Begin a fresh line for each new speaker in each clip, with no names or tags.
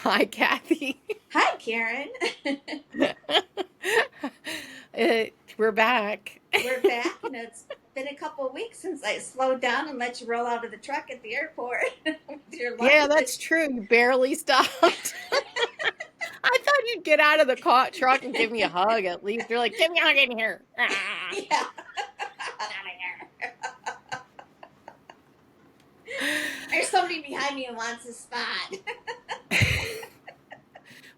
Hi, Kathy.
Hi, Karen.
We're back.
We're back, and it's been a couple of weeks since I slowed down and let you roll out of the truck at the airport with your
Yeah, that's
luggage.
true. You barely stopped. I thought you'd get out of the truck and give me a hug at least. You're like, give me a hug in here. Ah.
Yeah. Out of here. There's somebody behind me who wants a spot.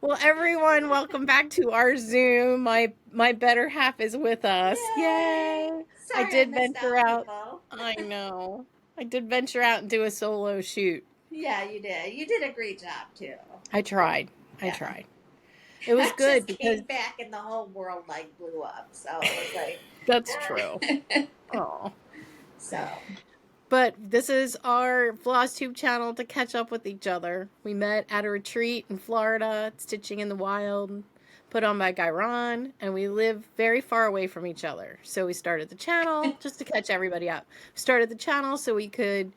Well, everyone, welcome back to our Zoom. My better half is with us. Yay! I
Sorry I
did
missed
venture
out,
out.
people.
I know. I did venture out and do a solo shoot.
Yeah, you did. You did a great job, too.
I tried. I
Yeah.
tried. It was
I
good
just
because
came back and the whole world, like, blew up. So it was
that's true.
like...
Oh.
So...
But this is our FlossTube channel to catch up with each other. We met at a retreat in Florida, Stitching in the Wild, put on by GaRon, and we live very far away from each other. So we started the channel just to catch everybody up. Started the channel so we could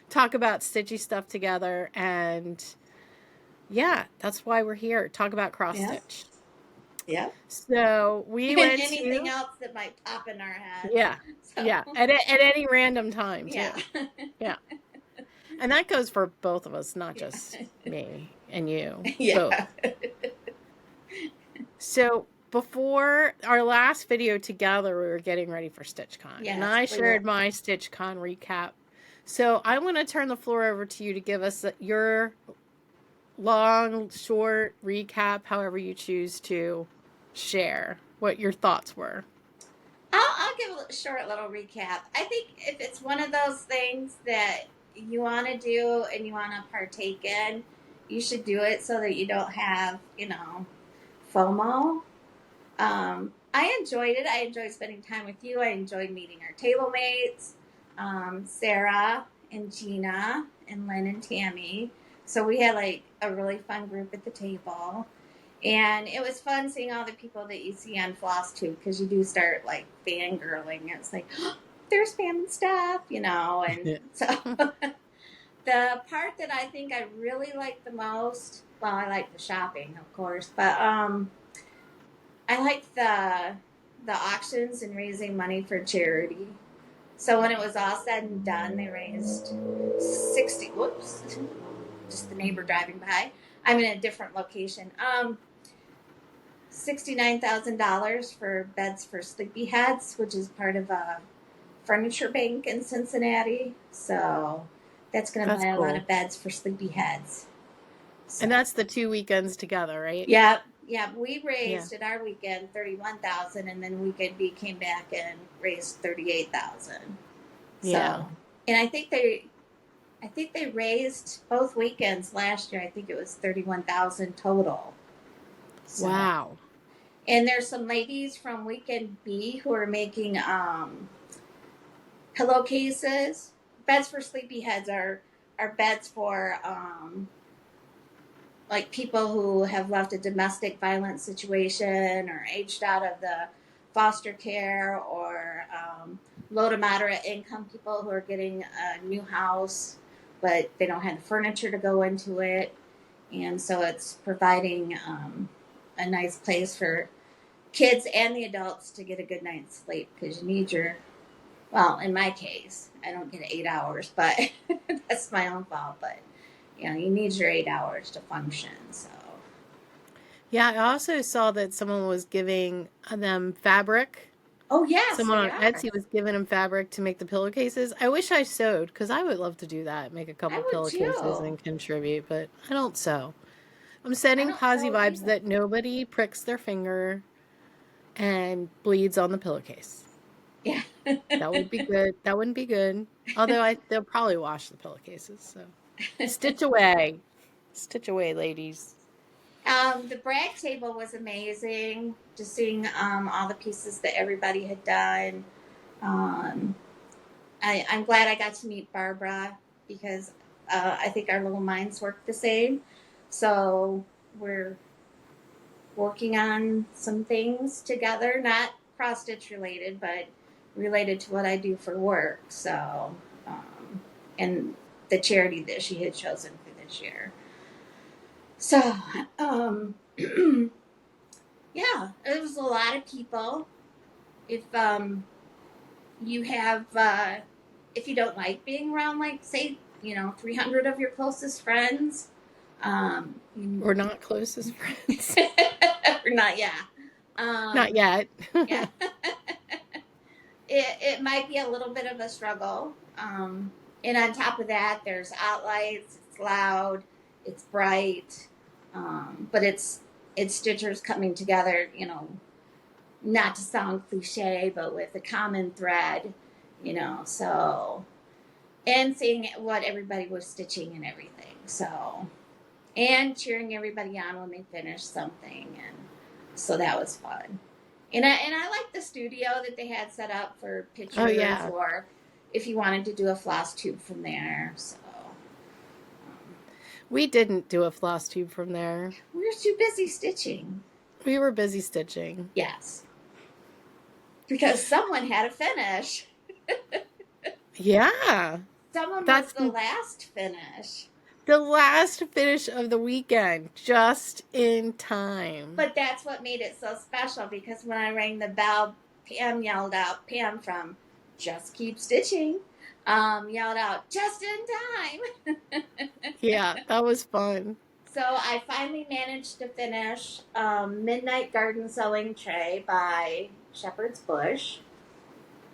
talk about stitchy stuff together, and yeah, that's why we're here. Talk about cross
Yeah.
stitch.
Yeah.
So we
And
went
anything
to,
else that might pop in our heads.
yeah,
So,
yeah, at any random time too.
yeah.
Yeah. And that goes for both of us, not
Yeah.
just me and you, both.
Yeah.
So before our last video together, we were getting ready for StitchCon. And
Yes,
I
we were.
shared my StitchCon recap. So I'm going to turn the floor over to you to give us your long, short recap, however you choose to share what your thoughts were.
I'll give a short little recap. I think if it's one of those things that you want to do and you want to partake in, you should do it so that you don't have, FOMO. I enjoyed it. I enjoyed spending time with you. I enjoyed meeting our table mates, Sarah and Gina and Lynn and Tammy. So we had like a really fun group at the table. And it was fun seeing all the people that you see on FlossTube because you do start like fangirling. It's like, oh, there's fan stuff, and so the part that I think I really like the most, well, I like the shopping, of course, but I like the auctions and raising money for charity. So when it was all said and done, they raised 60. Whoops, just the neighbor driving by. I'm in a different location. $69,000 for beds for sleepyheads, which is part of a furniture bank in Cincinnati. So that's going to buy a lot of beds for sleepyheads. So.
And that's the 2 weekends together, right?
Yeah. We raised at our weekend $31,000, and then weekend B came back and raised $38,000.
Yeah.
So, and I think they raised both weekends last year. I think it was $31,000 total. So.
Wow.
And there's some ladies from weekend B who are making pillowcases. Beds for sleepyheads are beds for like people who have left a domestic violence situation or aged out of the foster care, or low to moderate income people who are getting a new house but they don't have the furniture to go into it. And so it's providing a nice place for kids and the adults to get a good night's sleep, because you need well, in my case, I don't get 8 hours, but that's my own fault. But, you need your 8 hours to function. So.
Yeah, I also saw that someone was giving them fabric.
Oh, yes.
Someone on Etsy was giving them fabric to make the pillowcases. I wish I sewed, because I would love to do that, make a couple pillowcases and contribute, but I don't sew. I'm sending posy vibes that nobody pricks their finger and bleeds on the pillowcase.
Yeah.
That would be good. That wouldn't be good. Although they'll probably wash the pillowcases. So stitch away. Stitch away, ladies.
The brag table was amazing. Just seeing all the pieces that everybody had done. I'm glad I got to meet Barbara, because I think our little minds work the same. So we're working on some things together, not cross stitch related, but related to what I do for work. So, and the charity that she had chosen for this year. So, yeah, it was a lot of people. If you have, if you don't like being around, like, say, 300 of your closest friends,
We're not closest friends.
or not, yeah.
Not yet.
Yeah. It might be a little bit of a struggle. And on top of that, there's outlights, it's loud, it's bright, but it's stitchers coming together, not to sound cliche, but with a common thread, so, and seeing what everybody was stitching and everything, so, and cheering everybody on when they finished something, and so that was fun. And I like the studio that they had set up for pictures,
Oh, yeah.
or if you wanted to do a floss tube from there, so.
We didn't do a floss tube from there.
We were too busy stitching.
We were busy stitching.
Yes. Because someone had to finish.
Yeah.
Someone was the last finish.
The last finish of the weekend, just in time.
But that's what made it so special, because when I rang the bell, Pam yelled out, Pam from Just Keep Stitching, yelled out, just in time.
Yeah, that was fun.
So I finally managed to finish Midnight Garden Sewing Tray by Shepherd's Bush.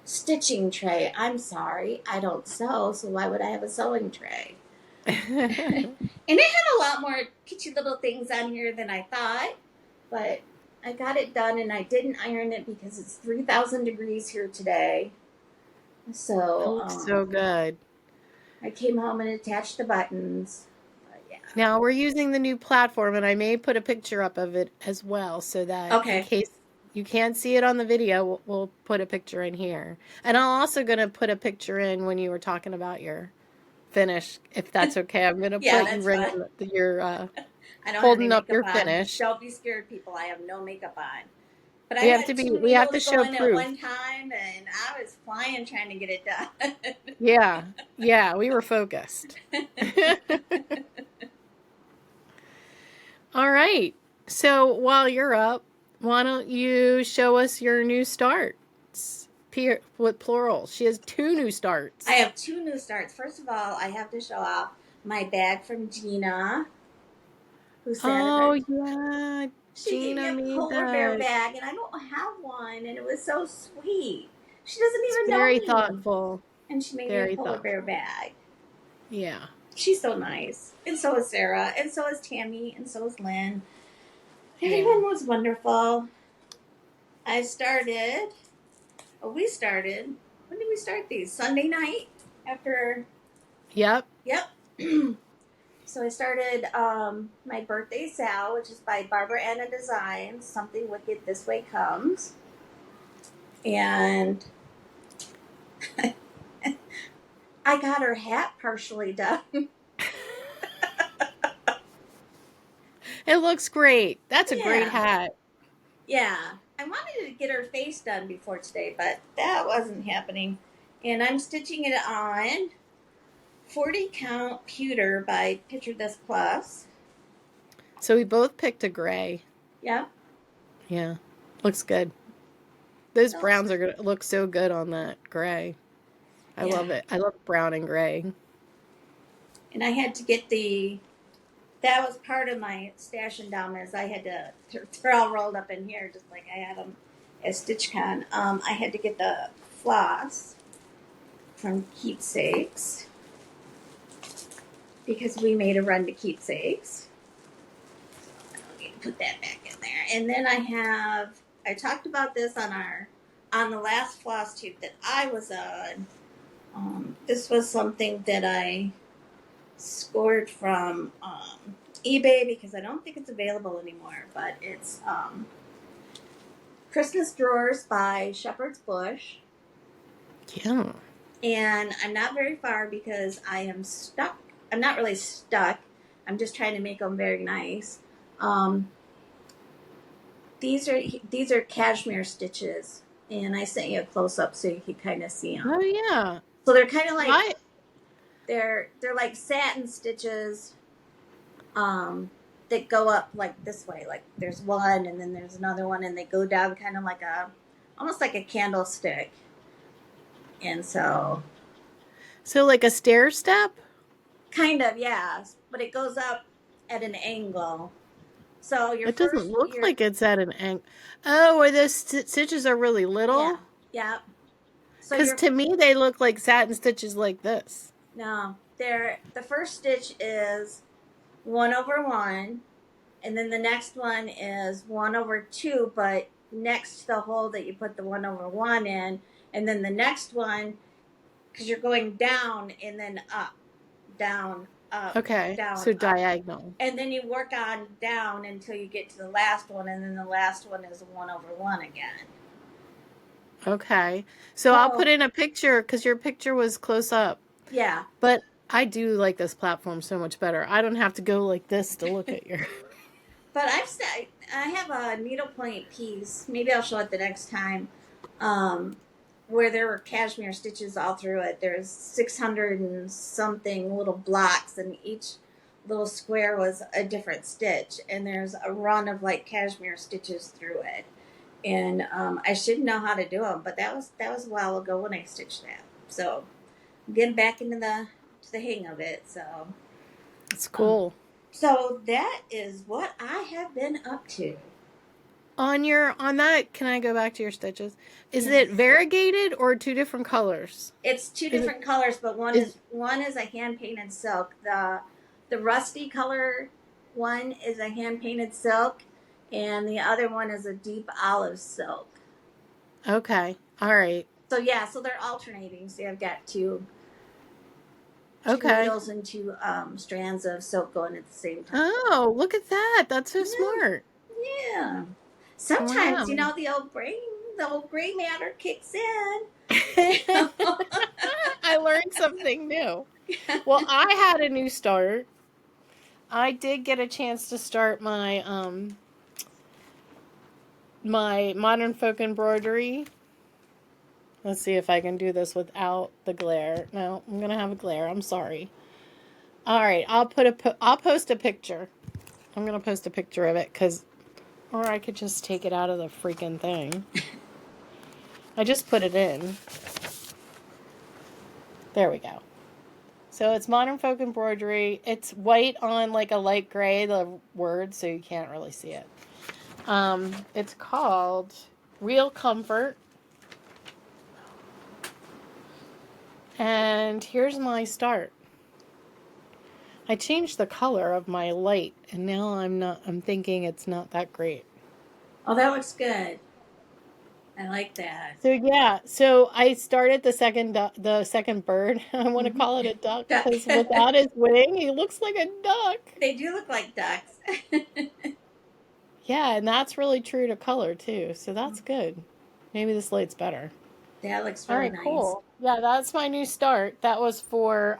Stitching tray. I'm sorry, I don't sew, so why would I have a sewing tray? And it had a lot more kitschy little things on here than I thought, but I got it done, and I didn't iron it because it's 3,000 degrees here today. So
it looks so good.
I came home and attached the buttons. But yeah.
Now we're using the new platform, and I may put a picture up of it as well, so that in case you can't see it on the video, we'll put a picture in here. And I'm also going to put a picture in when you were talking about your finish, if that's okay. I'm going to put you ring your
I don't
holding
have
up your
on.
Finish.
Don't be scared, people. I have no makeup on. But
we have to show proof.
At one time, and I was flying trying to get it done.
Yeah, we were focused. All right. So while you're up, why don't you show us your new starts? With plural. She has 2 new starts.
I have 2 new starts. First of all, I have to show off my bag from Gina. Who said
yeah.
She gave me a polar bear bag, and I don't have one, and it was so sweet. She doesn't even know me.
Very thoughtful.
And she made me a polar bear bag.
Yeah.
She's so nice. And so is Sarah. And so is Tammy. And so is Lynn. Everyone was wonderful. We started. When did we start these? Sunday night? After.
Yep.
So I started my birthday sale, which is by Barbara Anna Designs. Something Wicked This Way Comes. And I got her hat partially done.
It looks great. That's a great hat.
Yeah. I wanted to get her face done before today, but that wasn't happening. And I'm stitching it on 40 count pewter by Picture This Plus.
So we both picked a gray.
Yeah.
Yeah. Looks good. Those browns are going to look so good on that gray. I love it. I love brown and gray.
And I had to get that was part of my stash endowments. I had to, they're all rolled up in here just like I had them at StitchCon. I had to get the floss from Keepsakes because we made a run to Keepsakes. So I need to put that back in there. And then I talked about this on the last floss tube that I was on. This was something that I scored from eBay because I don't think it's available anymore, but it's Christmas Drawers by Shepherd's Bush.
Yeah.
And I'm not very far because I am stuck. I'm not really stuck. I'm just trying to make them very nice. These are cashmere stitches, and I sent you a close up so you can kind of see them.
Oh yeah.
So they're kind of like they're like satin stitches, that go up like this way. Like there's one, and then there's another one, and they go down kind of like almost like a candlestick. And so,
So like a stair step?
kind of, yeah, but it goes up at an angle. So
It doesn't look like it's at an angle. Oh, where those stitches are really little?
yeah. So
Because to me, they look like satin stitches like this.
no, the first stitch is 1/1, and then the next one is 1/2, but next to the hole that you put the 1/1 in, and then the next one, because you're going down and then up, down, up,
Okay,
down,
so
up.
diagonal.
And then you work on down until you get to the last one, and then the last one is 1/1 again.
Okay, so I'll put in a picture because your picture was close up.
Yeah.
But I do like this platform so much better. I don't have to go like this to look at your...
But I have a needlepoint piece. Maybe I'll show it the next time. Where there were cashmere stitches all through it. There's 600 and something little blocks, and each little square was a different stitch. And there's a run of like cashmere stitches through it. And I should know how to do them, but that was a while ago when I stitched that. So I'm getting back into the hang of it. So
it's cool.
So that is what I have been up to.
On that, can I go back to your stitches? Is it variegated or two different colors?
It's two different colors, but one is a hand painted silk. The rusty color one is a hand painted silk, and the other one is a deep olive silk.
Okay. All right.
So yeah, so they're alternating. So I've got two needles and two strands of silk going at the same time.
Oh, look at that! That's so smart.
Yeah. Sometimes the old gray matter kicks in.
I learned something new. Well, I had a new start. I did get a chance to start my my modern folk embroidery. Let's see if I can do this without the glare. No, I'm gonna have a glare. I'm sorry. All right, I'll post a picture. I'm gonna post a picture of it or I could just take it out of the freaking thing. I just put it in. There we go. So it's modern folk embroidery. It's white on like a light gray, the word, so you can't really see it. It's called Real Comfort. And here's my start. I changed the color of my light, and now I'm thinking it's not that great.
Oh, that looks good. I like that.
So yeah, so I started the second bird. I want to call it a duck because without his wing, he looks like a duck.
They do look like ducks.
Yeah, and that's really true to color too. So that's good. Maybe this light's better.
That looks really nice.
Cool. Yeah, that's my new start. That was for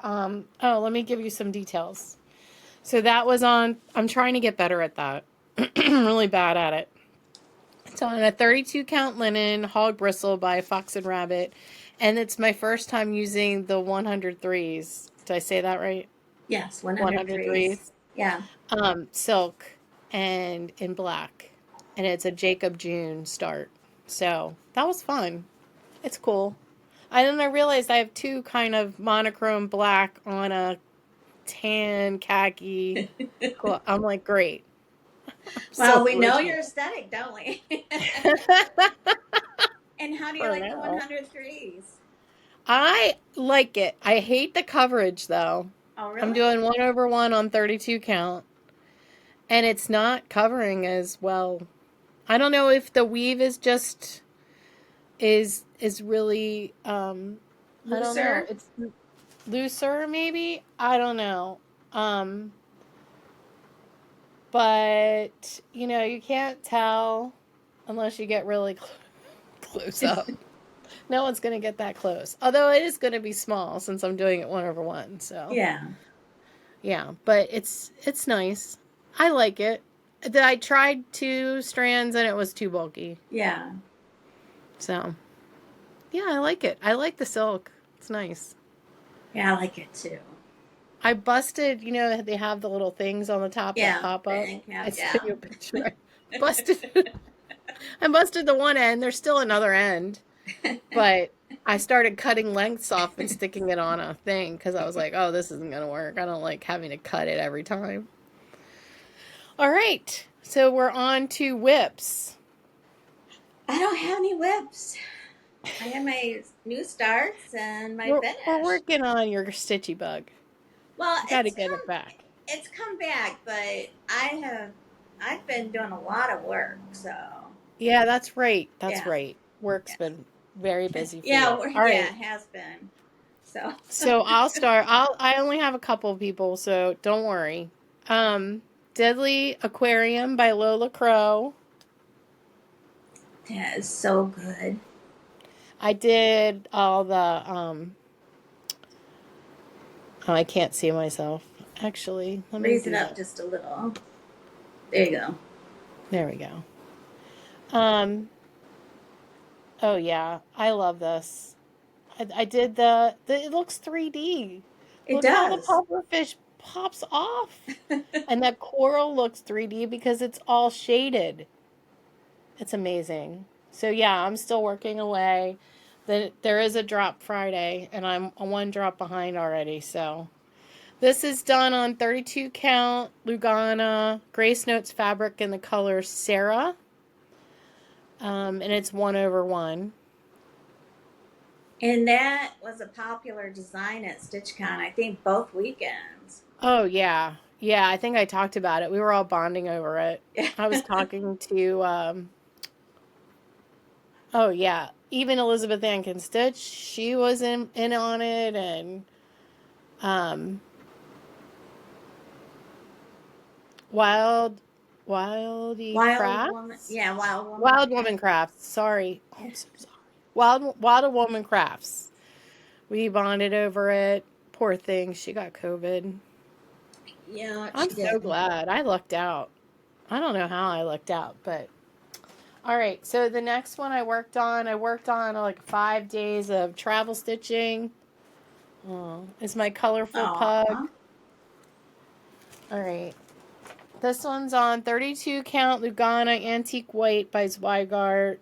let me give you some details. So that was on, I'm trying to get better at that. I'm really bad at it. It's on a 32 count linen hog bristle by Fox and Rabbit, and it's my first time using the 103s. Did I say that right?
Yes, 103s. Yeah.
Silk and in black, and it's a Jacob June start. So that was fun. It's cool. And then I realized I have two kind of monochrome black on a tan khaki. Cool. I'm like, great.
Well, we know your aesthetic, don't we? And how do you like the 103s?
I like it. I hate the coverage, though.
Oh, really?
I'm doing 1/1 on 32 count. And it's not covering as well. I don't know if the weave is just... is really...
looser?
I don't know. It's looser, maybe? I don't know. But, you can't tell unless you get really close up. No one's going to get that close. Although it is going to be small since I'm doing it 1/1. So
yeah.
Yeah, but it's nice. I like it. I tried 2 strands and it was too bulky.
Yeah.
So, yeah, I like it. I like the silk. It's nice.
Yeah, I like it too.
I busted, you know, they have the little things on the top that
Yeah,
pop
the
up.
end
I
cap.
sent
Yeah.
you a picture. I busted I busted the one end. There's still another end, but I started cutting lengths off and sticking it on a thing because I was like, oh, this isn't going to work. I don't like having to cut it every time. All right. So we're on to whips.
I don't have any whips. I have my new starts and my
We're
finish.
working on your stitchy bug.
Well,
You got to get it back.
it's come back, but I've been doing a lot of work, so
Yeah, that's right. That's
yeah,
right. Work's
yeah,
been very busy for
yeah,
you. All
yeah,
right.
it has been. So
So I'll start. I only have a couple people, so don't worry. Deadly Aquarium by Lola Crow.
that is so good.
I did all the oh, I can't see myself. Actually, let me
Raise it
do
up
that.
just a little. There you go.
There we go. Um oh yeah, I love this. I did the it looks 3D.
It
Look how the
does.
pufferfish pops off. And that coral looks 3D because it's all shaded. It's amazing. So yeah, I'm still working away. There is a drop Friday, and I'm a one drop behind already. So this is done on 32 count Lugana Grace Notes fabric in the color Sarah, and it's 1/1.
And that was a popular design at StitchCon, I think both weekends.
Oh yeah, yeah. I think I talked about it. We were all bonding over it.
Yeah.
I was talking to oh yeah, even Elizabeth Ann can stitch. She was in on it, and um Wild Wildy
Wild Woman.
Crafts?
Yeah, Wild Woman.
Wild Woman Crafts. Sorry. Oh, I'm so sorry. Wild Woman Crafts. We bonded over it. Poor thing. She got COVID.
Yeah,
I'm
she
so
did.
glad. I lucked out. I don't know how I lucked out, but all right. So the next one I worked on like 5 days of travel stitching. Oh, is my colorful pug.
Aw.
All right. This one's on 32 count Lugana Antique White by Zweigart.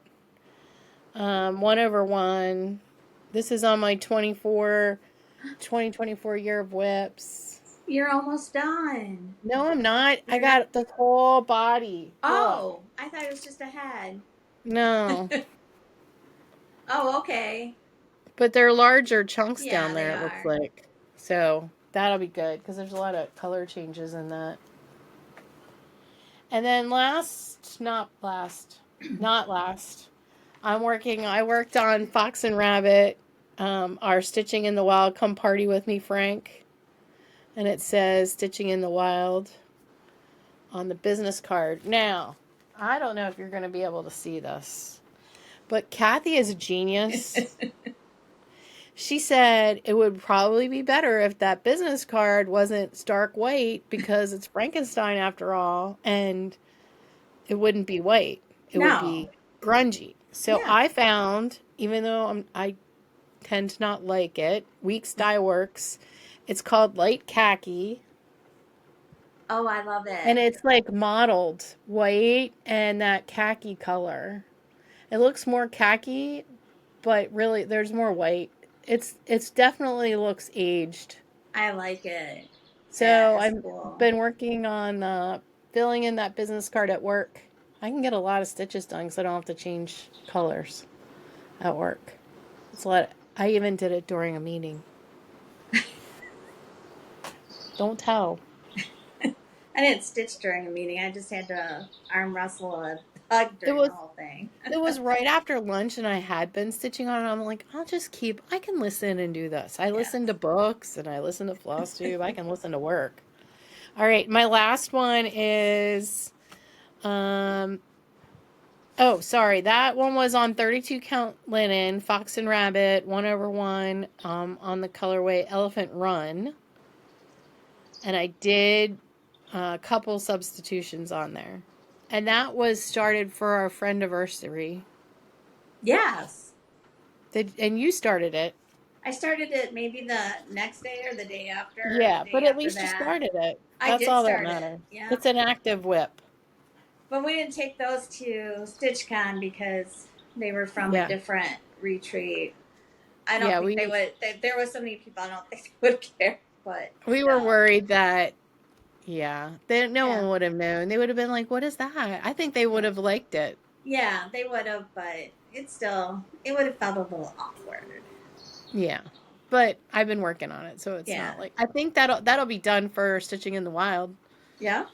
1/1. This is on my 2024 year of whips.
You're almost done.
No, I'm not. I
You're not.
got the whole body. Look.
Oh, I thought it was just a head.
No.
Oh, okay.
But they're larger chunks
Yeah,
down
they
there, it looks
are.
like. So that'll be good because there's a lot of color changes in that. And then not last, I worked on Fox and Rabbit, our Stitching in the Wild, Come Party With Me, Frank. And it says Stitching in the Wild on the business card. Now, I don't know if you're going to be able to see this, but Kathy is a genius. She said it would probably be better if that business card wasn't stark white because it's Frankenstein after all, and it wouldn't be white. It would
No.
be grungy. So
Yeah.
I found, even though I tend to not like it, Weeks Dye Works. It's called Light Khaki,
Oh, I love
and
it.
it's like mottled white and that khaki color. It looks more khaki, but really there's more white. It's definitely looks aged.
I like it. That
So
is
I've
cool.
been working on filling in that business card at work. I can get a lot of stitches done because I don't have to change colors at work. It's a lot. I even did it during a meeting. Don't tell.
I didn't stitch during a meeting. I just had to arm wrestle a pug
It
during the
was
whole thing.
it was right after lunch, and I had been stitching on it. I'm like, I can listen and do this. I
Yeah.
listen to books and I listen to FlossTube. I can listen to work. All right, my last one is um oh, sorry. That one was on 32 count linen, Fox and Rabbit, 1/1, on the colorway Elephant Run. And I did a couple substitutions on there. And that was started for our friend anniversary.
Yes.
And you started it.
I started it maybe the next day or the day after, or the
Yeah,
day
but at
after
least you
that.
started it.
I
That's
did
all that
start it.
matters.
Yeah.
It's an active whip.
But we didn't take those to StitchCon because they were from a
Yeah.
different retreat. I don't
Yeah,
think they would. There was so many people. I don't think they would care. But
we were
no.
worried that no
Yeah.
one would have known. They would have been like, "What is that?" I think they would
Yeah.
have liked it.
Yeah, they would have, but it would have felt a little awkward.
Yeah. But I've been working on it, so it's
Yeah.
not like I think that'll be done for Stitching in the Wild.
Yeah.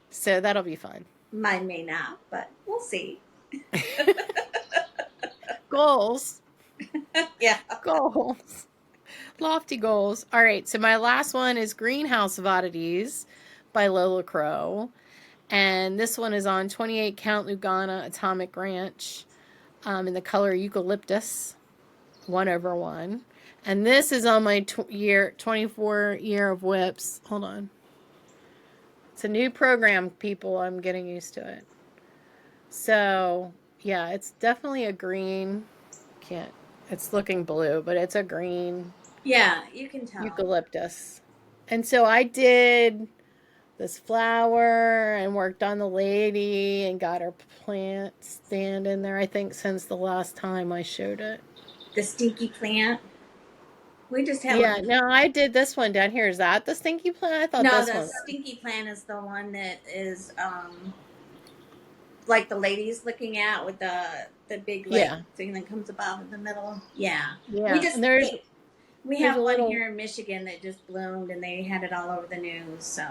So that'll be fun.
Mine may not, but we'll see.
Goals.
Yeah.
Goals. Lofty goals. All right, so my last one is Greenhouse of Oddities by Lola Crow. And this one is on 28 Count Lugana Atomic Ranch in the color Eucalyptus, 1/1. And this is on my 24 year of whips. Hold on. It's a new program, people. I'm getting used to it. So, yeah, it's definitely a green. It's looking blue, but it's a green.
Yeah, you can tell.
Eucalyptus. And so I did this flower and worked on the lady and got her plant stand in there, I think, since the last time I showed it.
The stinky plant. We just have
Yeah, no, I did this one down here. Is that the stinky plant? I thought
no,
this
the
one.
stinky plant is the one that is like the lady's looking at with the big thing that comes above in the middle. Yeah.
Yeah.
We just
And there's
have
a
one
little
here in Michigan that just bloomed and they had it all over the news, so.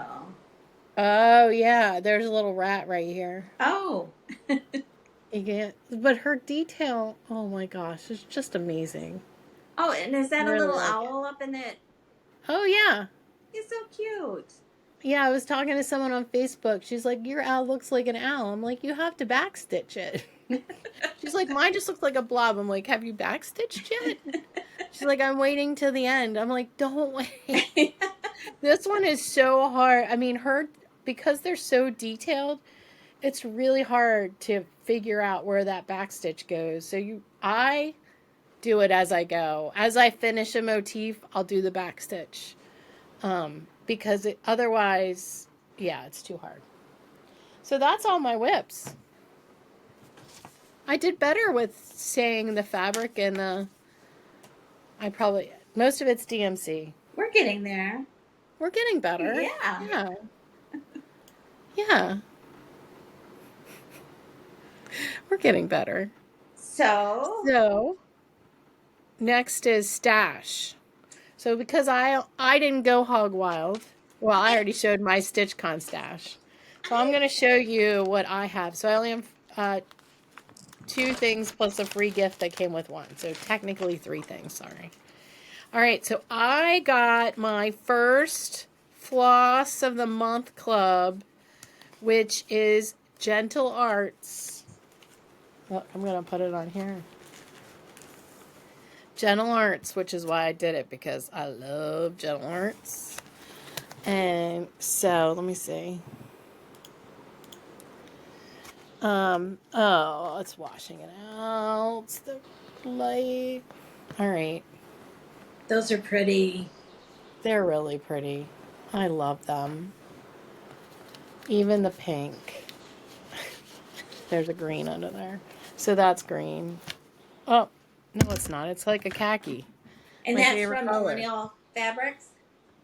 Oh, yeah, there's a little rat right here.
Oh.
You can't, but her detail, oh my gosh, it's just amazing.
Oh, and is that
Really
a little
like
owl up in it?
Oh, yeah.
He's so cute.
Yeah, I was talking to someone on Facebook. She's like, "Your owl looks like an owl." I'm like, "You have to backstitch it." She's like, "Mine just looks like a blob." I'm like, "Have you backstitched yet?" She's like, "I'm waiting till the end." I'm like, "Don't wait." This one is so hard. I mean, because they're so detailed, it's really hard to figure out where that backstitch goes. So I do it as I go. As I finish a motif, I'll do the backstitch. Because otherwise, yeah, it's too hard. So that's all my whips. I did better with saying the fabric and most of it's DMC.
We're getting there.
We're getting better.
Yeah.
Yeah. Yeah. We're getting better. So next is stash. So because I didn't go hog wild, well, I already showed my StitchCon stash. So I'm going to show you what I have. So I only have 2 things plus a free gift that came with one. So technically 3 things, sorry. All right, so I got my first Floss of the Month Club, which is Gentle Arts. Look, I'm going to put it on here. Gentle Arts, which is why I did it, because I love Gentle Arts. And so, let me see. Oh, it's washing it out. It's the light. All right.
Those are pretty.
They're really pretty. I love them. Even the pink. There's a green under there. So that's green. Oh, no, it's not. It's like a khaki.
And
My
that's
favorite
from
color.
Millennial Fabrics?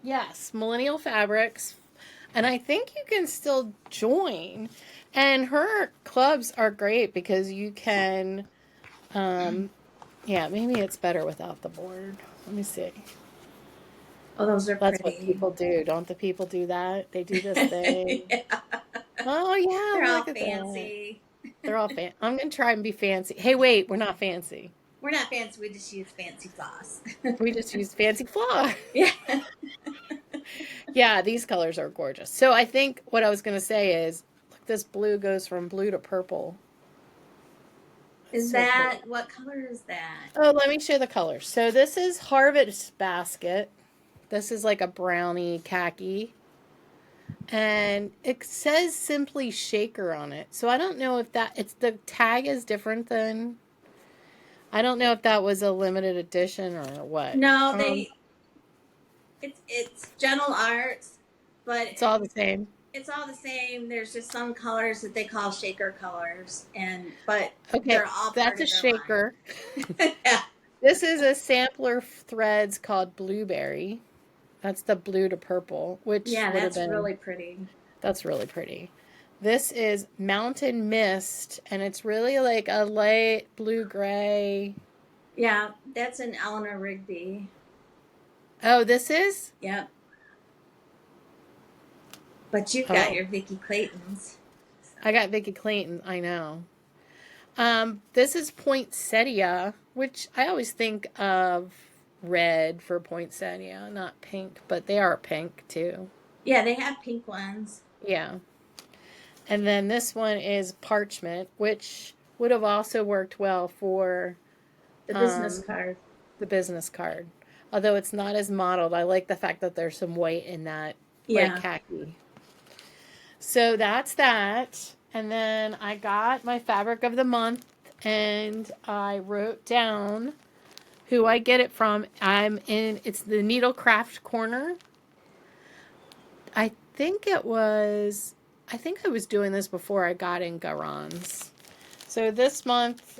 Yes, Millennial Fabrics. And I think you can still join. And her clubs are great because you can, yeah, maybe it's better without the board. Let me see.
Oh, those are
That's
pretty.
what people do. Don't the people do that? They do this thing.
Yeah.
Oh, yeah.
They're all
look at
fancy.
that. They're all fancy. I'm going to try and be fancy. Hey, wait, we're not fancy.
We're not fancy. We just use fancy floss.
We just use fancy floss.
Yeah.
Yeah, these colors are gorgeous. So I think what I was going to say is, look, this blue goes from blue to purple.
Is
so
that,
pretty.
what color is that?
Oh, let me show the colors. So this is Harvest Basket. This is like a brownie khaki. And it says Simply Shaker on it. So I don't know if the tag is different than I don't know if that was a limited edition or what.
No, it's Gentle Arts, but
It's all the same.
it's all the same. There's just some colors that they call shaker colors, but
Okay,
they're all part
that's a
of their line.
shaker.
Yeah,
This is a sampler threads called Blueberry. That's the blue to purple, which
yeah,
would have
that's
been,
really pretty.
that's really pretty. This is Mountain Mist, and it's really like a light blue-gray.
Yeah, that's an Eleanor Rigby.
Oh, this is?
Yep. But you've got
Oh,
your Vicky Claytons. So.
I got Vicky Clayton, I know. This is poinsettia, which I always think of red for poinsettia, not pink, but they are pink too.
Yeah, they have pink ones.
Yeah. And then this one is parchment, which would have also worked well for
The business
um,
card.
the business card. Although it's not as modeled, I like the fact that there's some white in that, like
Yeah.
khaki. So that's that. And then I got my fabric of the month and I wrote down who I get it from. It's the Needlecraft Corner. I think it was, I think I was doing this before I got in GaRon's. So this month,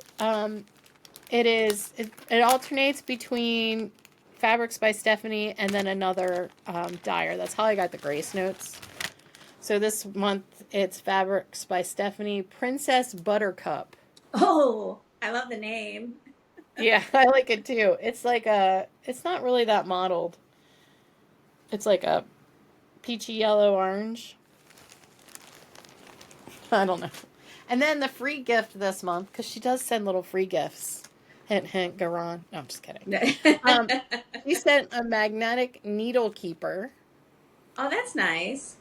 it alternates between Fabrics by Stephanie and then another dyer. That's how I got the Grace Notes. So this month it's Fabrics by Stephanie Princess Buttercup.
Oh, I love the name.
Yeah, I like it too. It's not really that mottled. It's like a peachy yellow orange. I don't know. And then the free gift this month, because she does send little free gifts. Hint, hint, GaRon. No, I'm just kidding. She sent a magnetic needle keeper.
Oh, that's nice.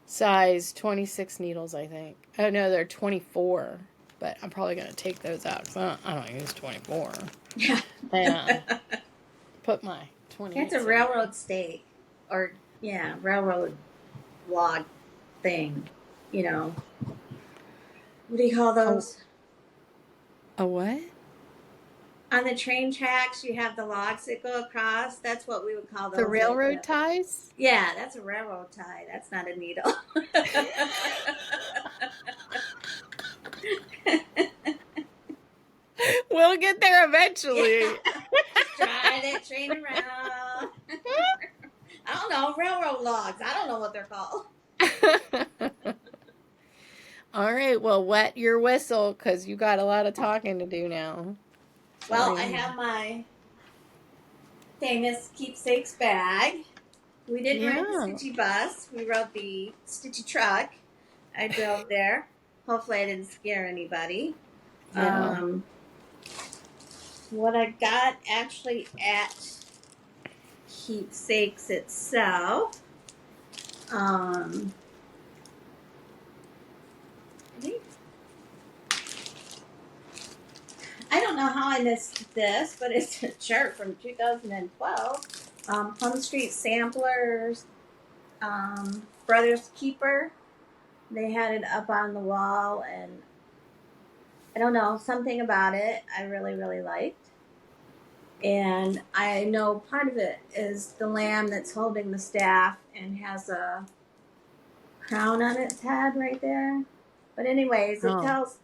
Size 26 needles, I think. Oh, no, they're 24. But I'm probably going to take those out because I don't use 24.
Yeah.
And put my 28.
That's a railroad stake. Or, yeah, railroad log thing. You know. What do you call those?
A what?
On the train tracks, you have the logs that go across. That's what we would call those.
The railroad ties?
Yeah, that's a railroad tie. That's not a needle.
We'll get there eventually.
Yeah. Drive that train around. I don't know, railroad logs. I don't know what they're called.
All right, well, wet your whistle because you got a lot of talking to do now.
Well, I have my famous keepsakes bag. We didn't ride the Stitchy bus. We rode the Stitchy truck. I drove there. Hopefully I didn't scare anybody.
Yeah.
What I got actually at Keepsakes itself, I don't know how I missed this, but it's a shirt from 2012. Plum Street Samplers, Brothers Keeper. They had it up on the wall, and I don't know, something about it I really, really liked. And I know part of it is the lamb that's holding the staff and has a crown on its head right there. But anyways, it tells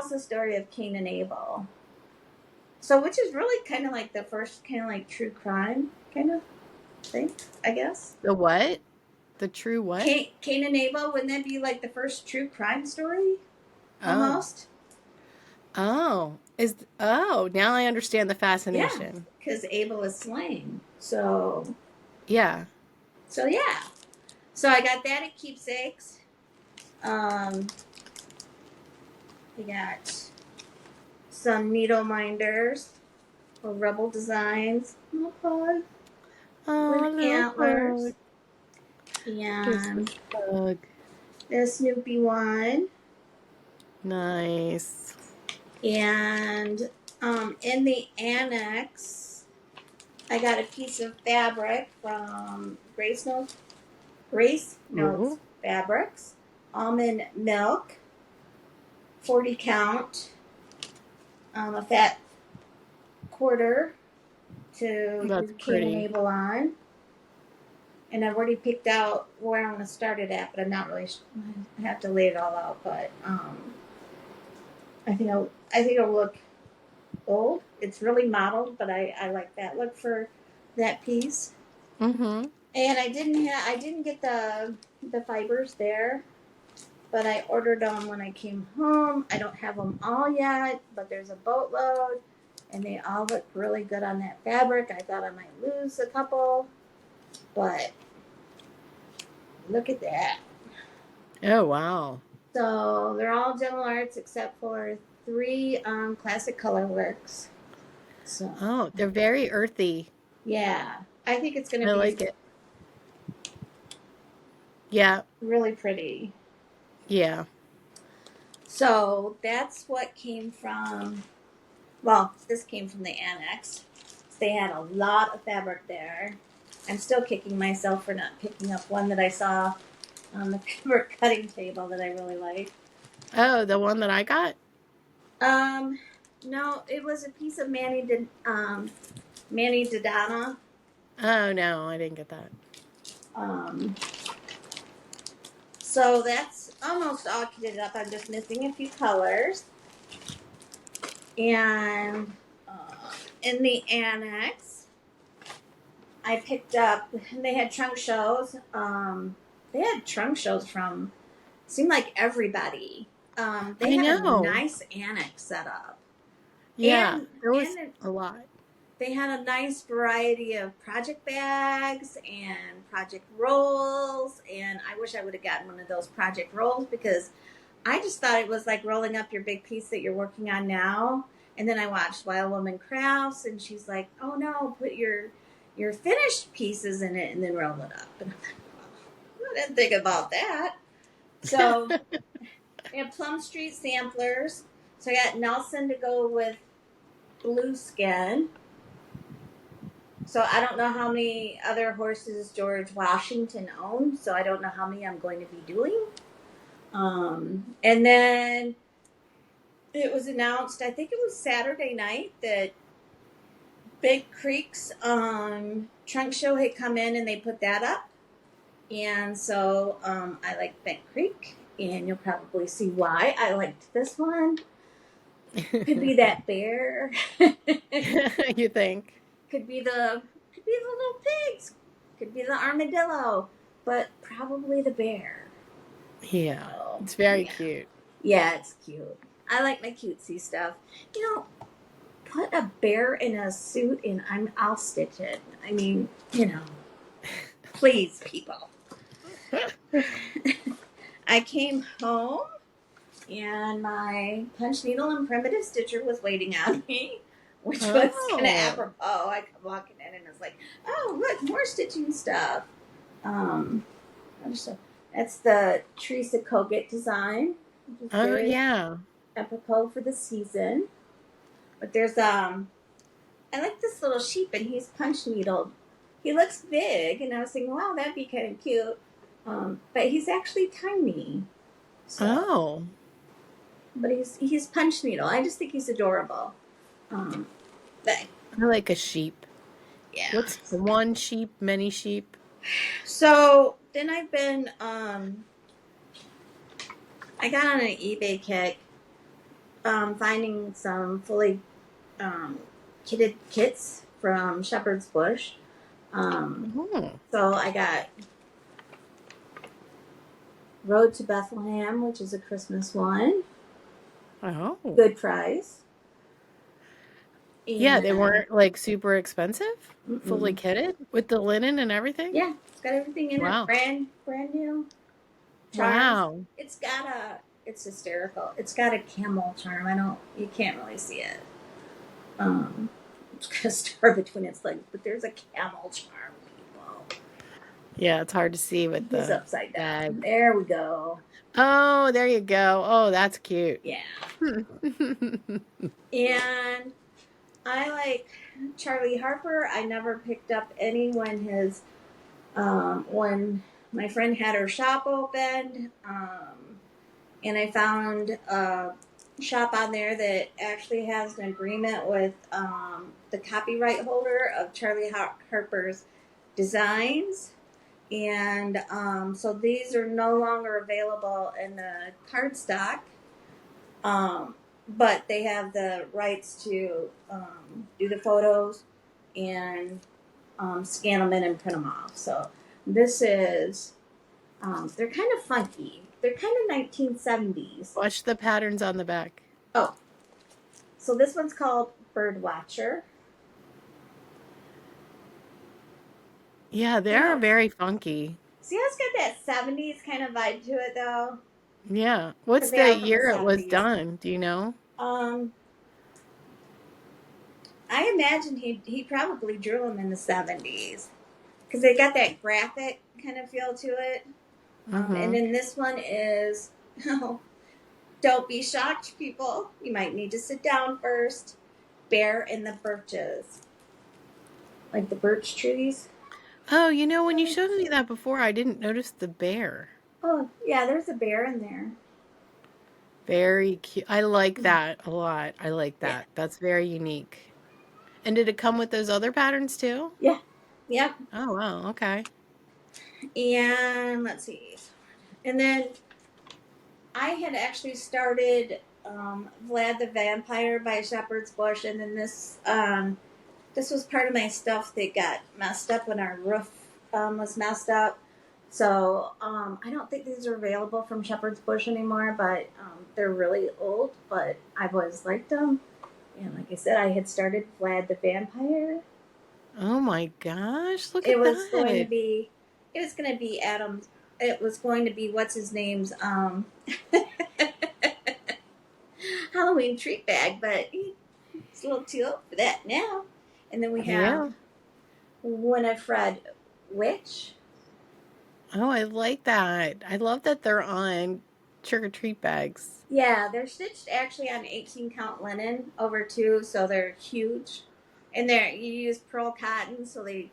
the story of Cain and Abel. So, which is really kind of like the first kind of like true crime kind of thing, I guess.
The what? The true what?
Cain and Abel, wouldn't that be like the first true crime story? Almost.
Oh, now I understand the fascination.
Yeah, because Abel is slain. So.
Yeah.
So yeah. So I got that at Keepsakes. We got some needle minders for Rebel Designs. Little pug. With antlers. And this Snoopy one.
Nice.
And in the annex, I got a piece of fabric from Grace Notes Fabrics, almond milk. 40 count, a fat quarter to do
That's
the cable
pretty.
navel on. And I've already picked out where I'm going to start it at, but I'm not really I have to lay it all out, but I think it'll look old. It's really modeled, but I like that look for that piece.
Mm-hmm.
And I didn't get the fibers there, but I ordered them when I came home. I don't have them all yet, but there's a boatload, and they all look really good on that fabric. I thought I might lose a couple, but look at that.
Oh, wow.
So they're all Gentle Arts except for 3 classic color works. So
Oh, they're very earthy.
yeah, I think it's going to
I
be
like it. Yeah.
really pretty.
Yeah.
So that's what came from. Well, this came from the annex. They had a lot of fabric there. I'm still kicking myself for not picking up one that I saw on the fabric cutting table that I really like.
Oh, the one that I got?
No, it was a piece of Manny Dodonna.
Oh, no, I didn't get that.
So that's almost all kitted up. I'm just missing a few colors. And in the annex, I picked up, they had trunk shows. They had trunk shows from, seemed like everybody. They
I
had a
know.
nice annex set up.
Yeah,
And,
there was
and
a lot.
they had a nice variety of project bags and project rolls. And I wish I would have gotten one of those project rolls because I just thought it was like rolling up your big piece that you're working on now. And then I watched Wild Woman Crafts, and she's like, "Oh no, put your finished pieces in it and then roll it up." And I'm like, well, I didn't think about that. So we have Plum Street samplers. So I got Nelson to go with Blue Skin. So I don't know how many other horses George Washington owned. So I don't know how many I'm going to be doing. And then it was announced, I think it was Saturday night, that Big Creek's trunk show had come in and they put that up. And so I like Big Creek, and you'll probably see why I liked this one. Could be that bear.
You think?
Could be the little pigs. Could be the armadillo, but probably the bear.
Yeah,
So,
it's very
yeah.
cute.
Yeah, it's cute. I like my cutesy stuff. You know, put a bear in a suit and I'll stitch it. I mean, please, people. I came home and my punch needle and primitive stitcher was waiting on me, which was kind of apropos. I come walking in and it's like, oh, look, more stitching stuff. That's the Teresa Kogut design, which is
Oh,
very
yeah.
apropos for the season. But there's I like this little sheep, and he's punch needled. He looks big, and I was thinking, wow, that'd be kind of cute. But he's actually tiny. So,
Oh.
but he's punch needle. I just think he's adorable. But
I like a sheep.
yeah.
What's one sheep, many sheep?
So then I've been I got on an eBay kick, finding some fully kitted kits from Shepherd's Bush. So I got Road to Bethlehem, which is a Christmas one.
Oh.
Good price.
Yeah, they weren't like super expensive?
Mm-mm.
Fully kitted? With the linen and everything?
Yeah, it's got everything in
Wow.
it. Brand new. Charms.
Wow.
It's hysterical. It's got a camel charm. You can't really see it. It's got a star between its legs, but there's a camel charm, people.
Yeah, it's hard to see with
He's
the
upside down.
bag.
There we go.
Oh, there you go. Oh, that's cute.
Yeah. And I like Charlie Harper. I never picked up any when when my friend had her shop opened. And I found shop on there that actually has an agreement with the copyright holder of Charlie Harper's designs. And so these are no longer available in the cardstock, but they have the rights to do the photos and scan them in and print them off. So this is, they're kind of funky. They're kind of 1970s.
Watch the patterns on the back.
Oh, so this one's called Bird Watcher.
Yeah, they're very funky.
See how it's got that 70s kind of vibe to it, though?
Yeah. What's
They
the
are from the
year it was
70s.
done? Do you know?
I imagine he probably drew them in the 70s because they got that graphic kind of feel to it. And then this one is, oh, don't be shocked, people. You might need to sit down first. Bear in the birches. Like the birch trees.
Oh, you know, when you showed me that before, I didn't notice the bear.
Oh, yeah, there's a bear in there.
Very cute. I like that a lot. I like that. Yeah. That's very unique. And did it come with those other patterns too?
Yeah. Yep.
Oh, wow. Okay.
And let's see. And then I had actually started Vlad the Vampire by Shepherd's Bush, and then this was part of my stuff that got messed up when our roof was messed up. So I don't think these are available from Shepherd's Bush anymore, but they're really old, but I've always liked them. And like I said, I had started Vlad the Vampire.
Oh my gosh, look at that.
It was going to be Adam's. It was going to be what's his name's Halloween treat bag, but it's a little too old for that now. And then we have Winifred Witch.
Oh, I like that. I love that they're on trick-or-treat bags.
Yeah, they're stitched actually on 18-count linen over two, so they're huge. And you use pearl cotton, so they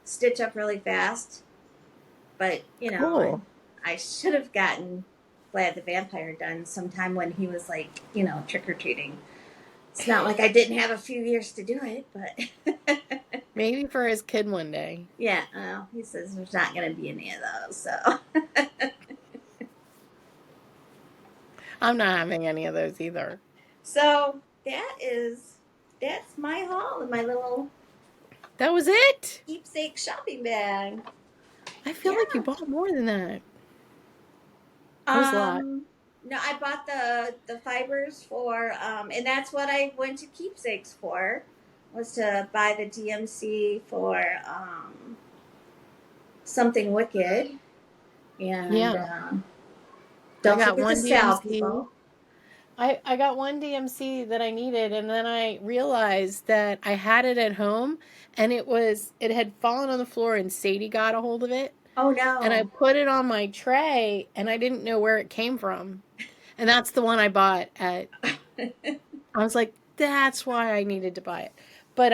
stitch up really fast. But, you know,
cool.
I should have gotten Vlad the Vampire done sometime when he was, like, you know, trick-or-treating. It's not like I didn't have a few years to do it, but...
Maybe for his kid one day.
Yeah, well, he says there's not going to be any of those, so...
I'm not having any of those either.
So, that's my haul in my little...
That was it?
Keepsake shopping bag.
I feel like you bought more than that. That was a lot.
No, I bought the fibers for, and that's what I went to Keepsakes for, was to buy the DMC for Something Wicked. And don't forget to sell, people.
I got one DMC that I needed, and then I realized that I had it at home, and it had fallen on the floor, and Sadie got a hold of it.
Oh, no.
And I put it on my tray, and I didn't know where it came from. And that's the one I bought at... I was like, that's why I needed to buy it. But,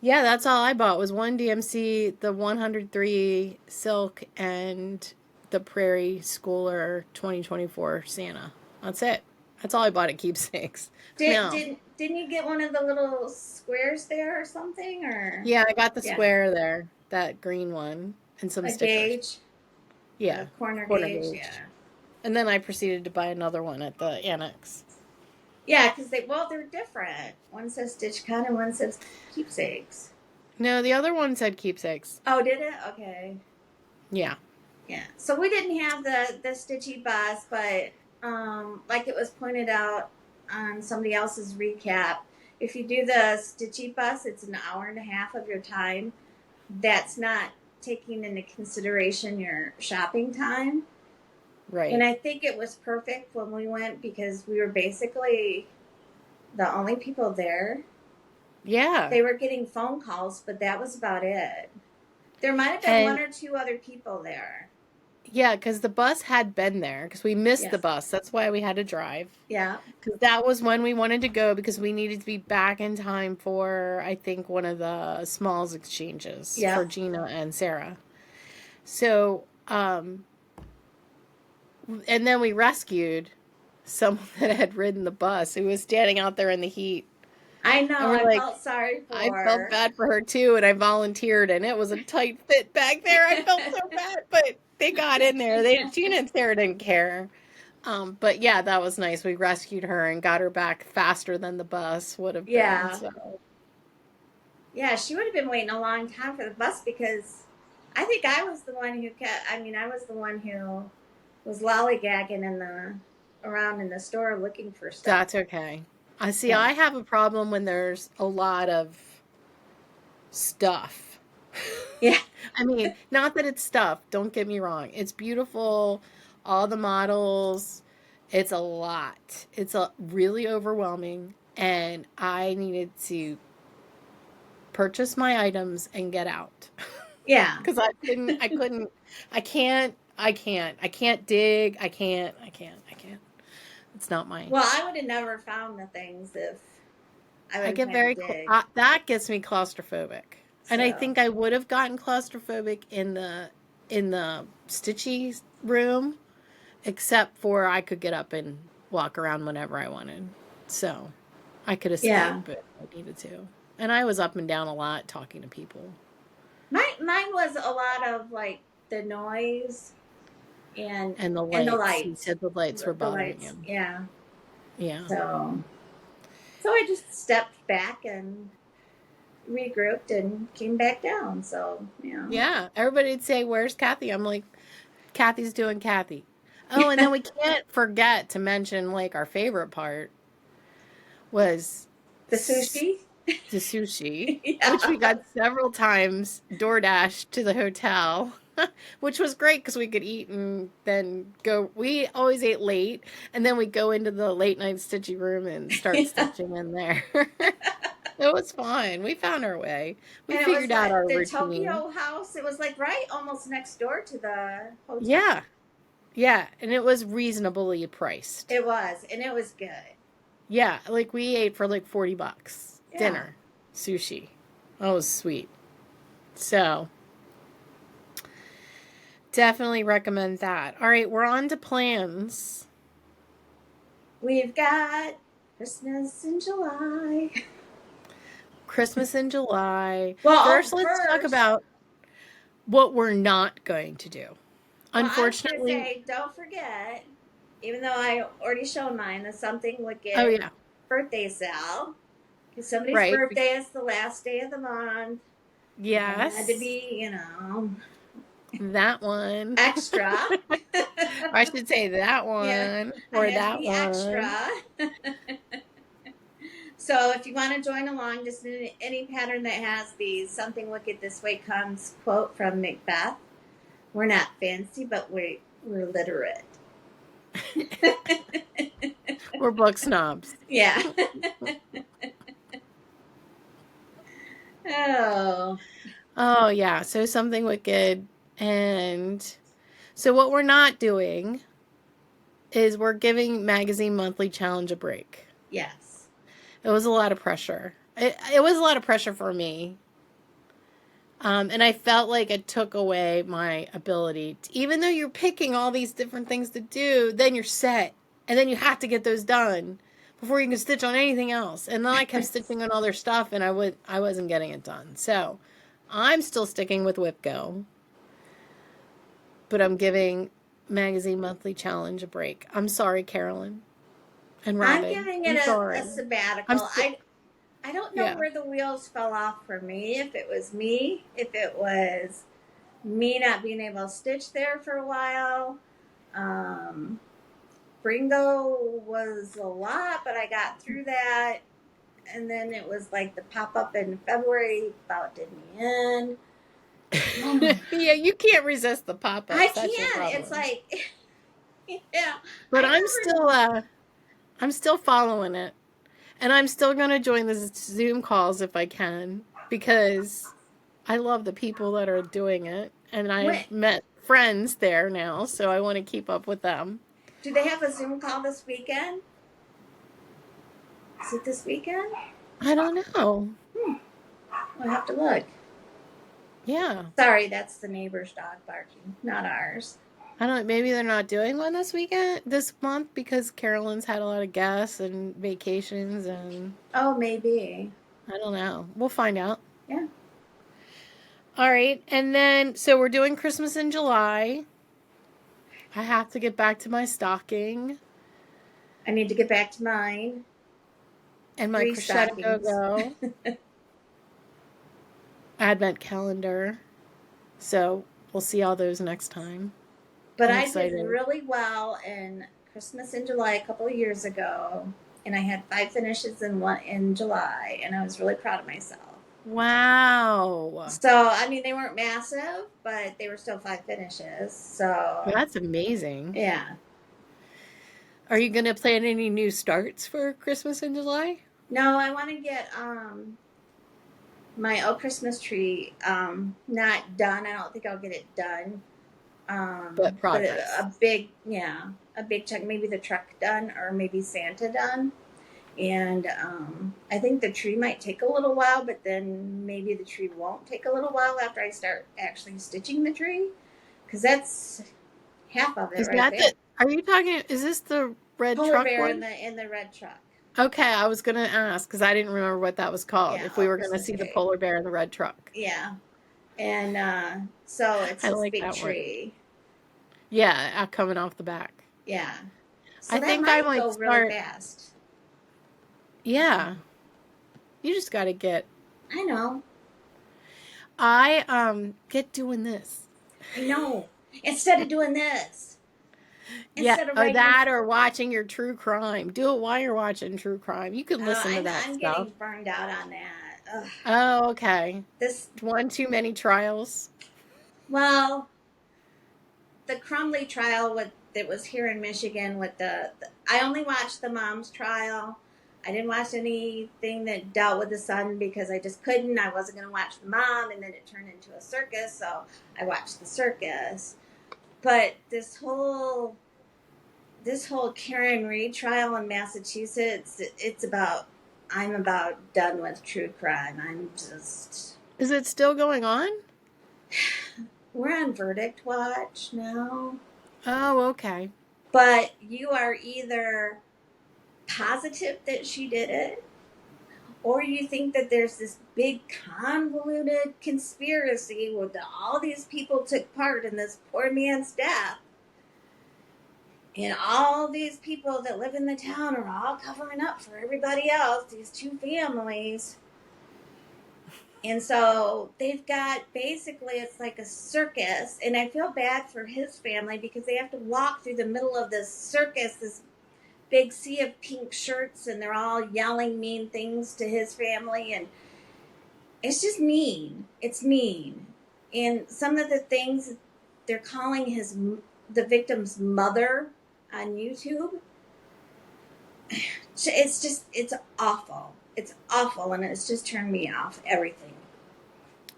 yeah, that's all I bought was one DMC, the 103 silk, and the Prairie Schooler 2024 Santa. That's it. That's all I bought at Keepsakes.
Didn't you get one of the little squares there or something? Or
yeah, I got the square there, that green one, and some stickers.
Gauge?
Yeah.
Corner gauge, yeah.
And then I proceeded to buy another one at the Annex.
Yeah, because they're different. One says StitchCon and one says Keepsakes.
No, the other one said Keepsakes.
Oh, did it? Okay.
Yeah.
Yeah. So we didn't have the Stitchy bus, but like it was pointed out on somebody else's recap, if you do the Stitchy bus, it's an hour and a half of your time. That's not taking into consideration your shopping time.
Right.
And I think it was perfect when we went because we were basically the only people there.
Yeah.
They were getting phone calls, but that was about it. There might have been one or two other people there.
Yeah, because the bus had been there because we missed the bus. That's why we had to drive.
Yeah.
Because that was when we wanted to go because we needed to be back in time for, I think, one of the Smalls exchanges for Gina and Sarah. So, and then we rescued someone that had ridden the bus who was standing out there in the heat.
I know.
And we're
I
like,
felt sorry for
I felt
her.
bad for her too, and I volunteered, and it was a tight fit back there. I felt so bad, but they got in there. Gina and Sarah didn't care. But yeah, that was nice. We rescued her and got her back faster than the bus would have been.
Yeah.
So
Yeah, she would have been waiting a long time for the bus because I think I was the one who kept, I mean, I was the one who was lollygagging around in the store looking for stuff.
that's okay. I see.
Yeah.
I have a problem when there's a lot of stuff.
Yeah.
I mean, not that it's stuff. Don't get me wrong. It's beautiful. All the models. It's a lot. It's a really overwhelming, and I needed to purchase my items and get out.
Yeah.
Because I couldn't, I can't dig. I can't. It's not mine.
Well, I would have never found the things if I would
I
have
get
had
very,
to dig.
that gets me claustrophobic. And I
So,
think I would have gotten claustrophobic in the stitchy room, except for I could get up and walk around whenever I wanted. So I could escape,
yeah.
but I needed to. And I was up and down a lot talking to people.
Mine was a lot of like the noise and
And the
the
lights. You
lights.
said the lights were
The
bothering
lights.
you.
Yeah.
Yeah.
So I just stepped back and regrouped and came back down. So, yeah.
Yeah. Everybody'd say, "Where's Kathy?" I'm like, Kathy's doing Kathy. Oh, and then we can't forget to mention like our favorite part was
The sushi?
the sushi,
Yeah.
which we got several times DoorDash to the hotel, which was great because we could eat and then go. We always ate late, and then we go into the late night stitchy room and start stitching in there. It was fun. We found our way. We
And it was
figured out
like
our
the
routine.
Tokyo house. It was like right almost next door to the hotel.
Yeah. Yeah. And it was reasonably priced.
It was. And it was good.
Yeah. Like we ate for like $40
Yeah.
dinner, sushi. That was sweet. So definitely recommend that. All right. We're on to plans.
We've got Christmas in July.
Christmas in July.
Well,
First, let's talk about what we're not going to do.
Well,
Unfortunately,
I was gonna say, don't forget, even though I already shown mine, the Something Wicked
oh yeah,
birthday sale. Because somebody's
right.
birthday is the last day of the month.
Yes.
It had to be,
that one.
extra.
I should say that one,
Yeah,
or
it had
that
to be
one.
extra. So if you want to join along, just in any pattern that has the Something Wicked This Way Comes quote from Macbeth. We're not fancy, but we're literate.
We're book snobs.
Yeah. Oh.
Oh yeah, so Something Wicked. And so what we're not doing is we're giving Magazine Monthly Challenge a break.
Yes.
It was a lot of pressure. It was a lot of pressure for me. And I felt like it took away my ability to, even though you're picking all these different things to do, then you're set. And then you have to get those done before you can stitch on anything else. And then I kept stitching on other stuff and I wasn't getting it done. So I'm still sticking with WIPGO. But I'm giving Magazine Monthly Challenge a break. I'm sorry, Carolyn and Robin.
I'm giving it a sabbatical. I don't know where the wheels fell off for me. If it was me, if it was me not being able to stitch there for a while. BRRINGO was a lot, but I got through that. And then it was like the pop-up in February about did me in.
Yeah, you can't resist the pop-ups.
I can't. It's like, yeah.
But I'm still following it. And I'm still going to join the Zoom calls if I can, because I love the people that are doing it. And I've met friends there now, so I want to keep up with them.
Do they have a Zoom call this weekend? Is it this weekend?
I don't know.
We'll have to look.
Yeah.
Sorry, that's the neighbor's dog barking, not ours.
I don't. Maybe they're not doing one this month, because Carolyn's had a lot of guests and vacations, and
Oh, maybe.
I don't know. We'll find out.
Yeah.
All right, and then so we're doing Christmas in July. I have to get back to my stocking
I need to get back to mine.
and my
3
crochet
stockings.
go-go advent calendar. So we'll see all those next time.
But
I'm
I did
excited.
really well in Christmas in July a couple of years ago, and I had 5 finishes in July, and I was really proud of myself.
Wow.
So, I mean, they weren't massive, but they were still 5 finishes. So,
That's amazing.
yeah.
Are you going to plan any new starts for Christmas in July?
No, I want to get my old Christmas tree not done. I don't think I'll get it done.
But progress.
a big chunk, maybe the truck done or maybe Santa done. And I think the tree might take a little while, but then maybe the tree won't take a little while after I start actually stitching the tree, because that's half of it
Is
right
that
there.
are you talking, is this the red
Polar
truck
bear
one?
in the red truck.
Okay, I was going to ask because I didn't remember what that was called.
Yeah,
If we were going to
Christmas
see the
tree.
polar bear in the red truck.
Yeah, and so it's
I
this
like
big
that one.
tree.
Yeah, coming off the back.
Yeah, so
I
that
think I
might
might
go
start.
really fast.
Yeah, you just got to get.
I know.
I get doing this.
I know. Instead of doing this.
Yeah,
Instead of
or
writing.
that, or watching your true crime. Do it while you're watching true crime. You can listen to that
I'm
stuff.
getting burned out on that. Ugh.
Oh, okay.
This
One too many trials.
well, the Crumley trial that was here in Michigan with the I only watched the mom's trial. I didn't watch anything that dealt with the son because I just couldn't. I wasn't going to watch the mom, and then it turned into a circus, so I watched the circus. But this whole Karen Reed trial in Massachusetts, I'm about done with true crime. I'm just.
Is it still going on?
We're on verdict watch now.
Oh, okay.
But you are either positive that she did it, or you think that there's this big convoluted conspiracy where all these people took part in this poor man's death. And all these people that live in the town are all covering up for everybody else, these 2 families. And so they've got, basically, it's like a circus. And I feel bad for his family because they have to walk through the middle of this circus, this big sea of pink shirts, and they're all yelling mean things to his family. And it's just mean. It's mean. And some of the things they're calling the victim's mother on YouTube, it's awful. It's awful, and it's just turned me off everything.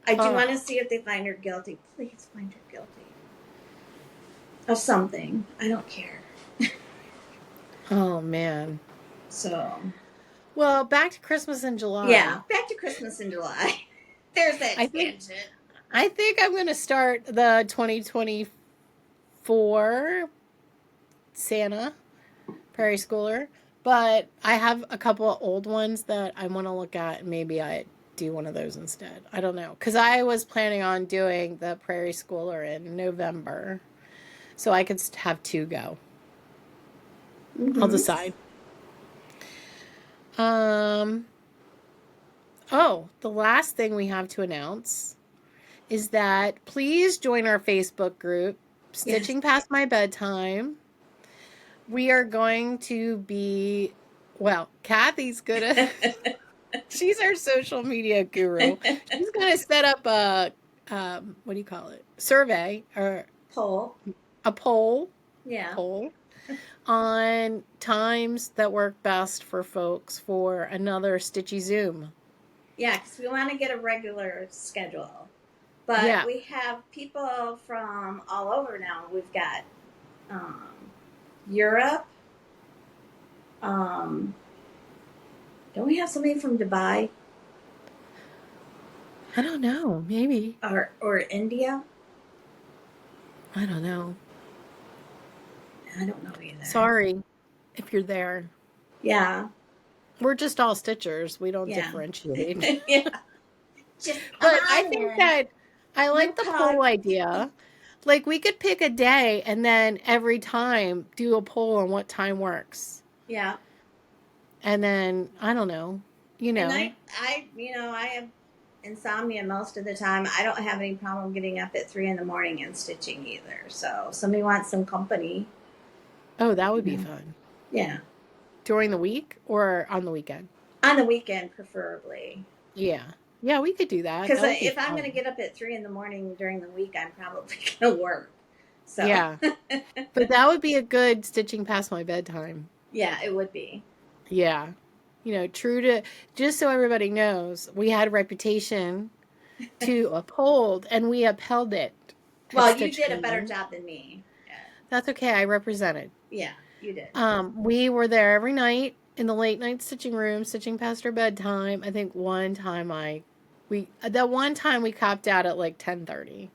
I do want to see if they find her guilty. Please find her guilty of something. I don't care.
Oh, man.
So.
Well, back to Christmas in July.
Yeah, back to Christmas in July. There's that tangent.
I think I'm going to start the 2024 Santa Prairie Schooler, but I have a couple of old ones that I want to look at, and maybe I do one of those instead. I don't know, because I was planning on doing the Prairie Schooler in November, so I could have 2 go. Mm-hmm. I'll decide. Oh, the last thing we have to announce is that please join our Facebook group, Stitching Past My Bedtime. We are going to be, well, Kathy's gonna, she's our social media guru. She's gonna set up a, what do you call it? Survey or
poll.
A poll.
Yeah.
Poll on times that work best for folks for another Stitchy Zoom.
Yeah, because we want to get a regular schedule. But we have people from all over now. We've got Europe. Don't we have somebody from Dubai?
I don't know. Maybe.
Or India?
I don't know.
I don't know either.
Sorry if you're there.
Yeah.
We're just all stitchers. We don't
Yeah.
differentiate.
Yeah. Just
But I think that I like the poll idea. Like, we could pick a day and then every time do a poll on what time works.
Yeah.
And then, I don't know,
And I have insomnia most of the time. I don't have any problem getting up at 3 a.m. and stitching either. So somebody wants some company.
Oh, that would be fun.
Yeah.
During the week or on the weekend?
On the weekend, preferably.
Yeah. Yeah, we could do that.
Because if I'm going to get up at 3 a.m. during the week, I'm probably going to work. So.
Yeah. But that would be a good stitching past my bedtime.
Yeah, it would be.
Yeah. You know, true to, just so everybody knows, we had a reputation to uphold, and we upheld it.
Well, you did a better job than me. Yeah.
That's okay. I represented.
Yeah, you did.
We were there every night in the late night stitching room, stitching past our bedtime. I think one time we copped out at like 10:30.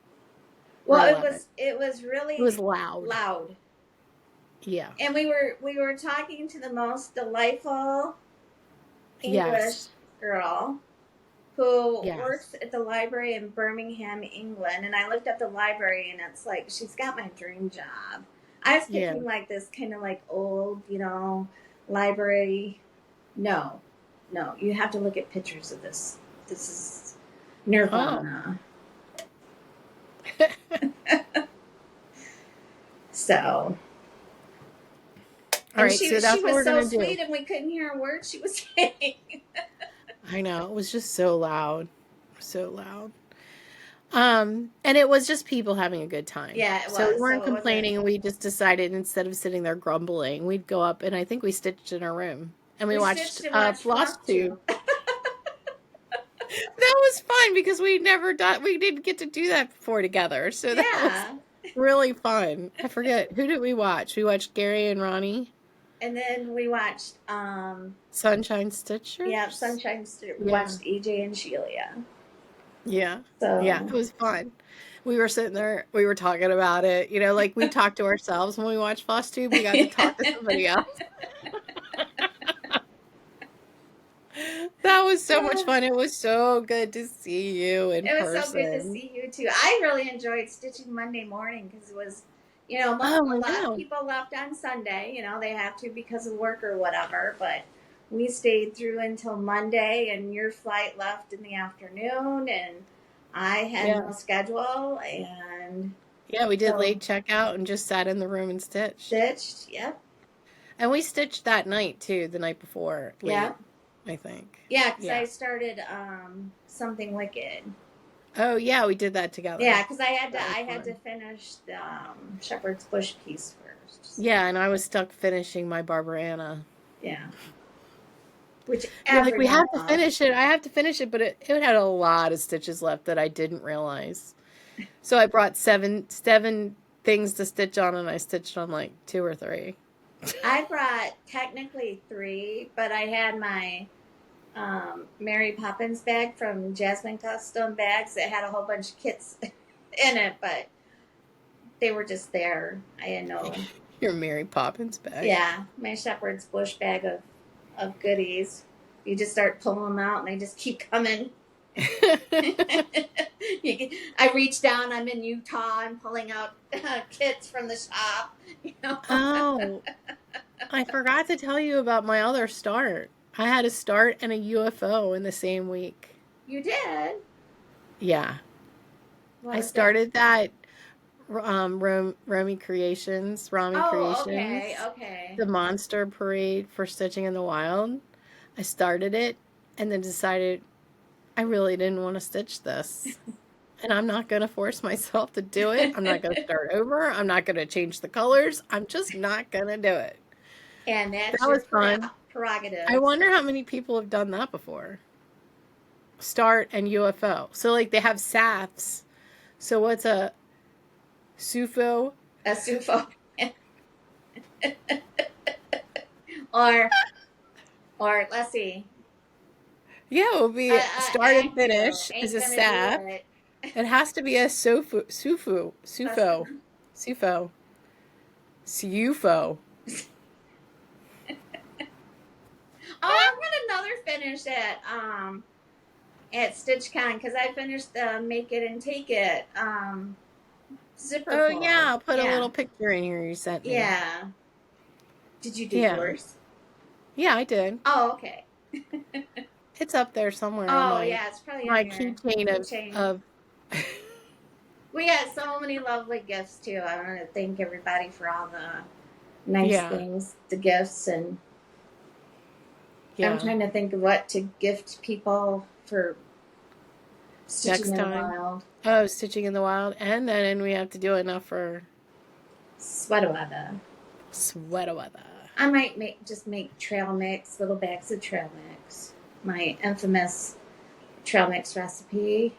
Well, it was really
loud.
Loud.
Yeah.
And we were talking to the most delightful English girl who works at the library in Birmingham, England. And I looked up the library, and it's like, she's got my dream job. I was thinking like this kind of like old, library. No, you have to look at pictures of this. This is Nirvana. Oh. So.
All right,
she was so sweet, and we couldn't hear a word she was saying.
I know, it was just so loud, so loud. And it was just people having a good time.
Yeah, it was.
So we weren't complaining, and we just decided instead of sitting there grumbling, we'd go up, and I think we stitched in our room, and we watched FlossTube. That was fun because we didn't get to do that before together, so that was really fun. I forget, who did we watch? We watched Gary and Ronnie.
And then we watched
Sunshine Stitchers.
Yeah, Sunshine Stitchers. We watched EJ and Sheila.
Yeah.
So
yeah, it was fun. We were sitting there, we were talking about it. Like we talked to ourselves when we watched FlossTube. We got to talk to somebody else. That was so much fun. It was so good to see you in person. It was so good
to see you too. I really enjoyed stitching Monday morning because it was, a lot of people left on Sunday. They have to because of work or whatever. But we stayed through until Monday, and your flight left in the afternoon, and I had no schedule. And
yeah, we did late checkout and just sat in the room and stitched.
Yep.
And we stitched that night too, the night before. Late, I think.
Yeah, because I started Something Wicked.
Oh yeah, we did that together.
Yeah, because I had to finish the Shepherd's Bush piece first.
Yeah, and I was stuck finishing my Barbara.
Yeah. Which
we have to finish it. I have to finish it, but it had a lot of stitches left that I didn't realize. So I brought seven things to stitch on, and I stitched on like 2 or 3.
I brought technically 3, but I had my Mary Poppins bag from Jasmine Custom Bags that had a whole bunch of kits in it, but they were just there. I didn't know.
Your Mary Poppins bag?
Yeah, my Shepherd's Bush bag of goodies. You just start pulling them out, and they just keep coming. I reach down, I'm in Utah, I'm pulling out kits from the shop.
Oh, I forgot to tell you about my other start. I had a start and a UFO in the same week.
You did?
Yeah. I started that Rami Creations.
Okay.
The monster parade for Stitching in the Wild. I started it and then decided I really didn't want to stitch this. And I'm not going to force myself to do it. I'm not going to start over. I'm not going to change the colors. I'm just not going to do it.
And that
was fun.
Prerogative.
I wonder how many people have done that before. Start and UFO. So like they have SAFs. So what's a SUFO?
A SUFO. or let's see.
Yeah, it would be start and finish is a SAF. It has to be a SUFO. Sufo.
Oh, I'm gonna another finish at StitchCon because I finished the Make It and Take It zipper
Oh yeah,
pull.
I'll put a
Yeah,
little picture in here you sent me.
yeah. Did you do
Yeah.
yours?
Yeah, I did.
Oh, okay.
It's up there somewhere on
Oh,
my
yeah, it's probably on your
keychain
keychain.
of
We got so many lovely gifts too. I want to thank everybody for all the nice
yeah.
things, the gifts, and I'm
Yeah.
trying to think of what to gift people for
Next
stitching in the
time.
wild.
Oh, Stitching in the Wild. And then we have to do enough for
Sweater weather.
sweater weather.
I might make trail mix, little bags of trail mix. My infamous trail mix recipe.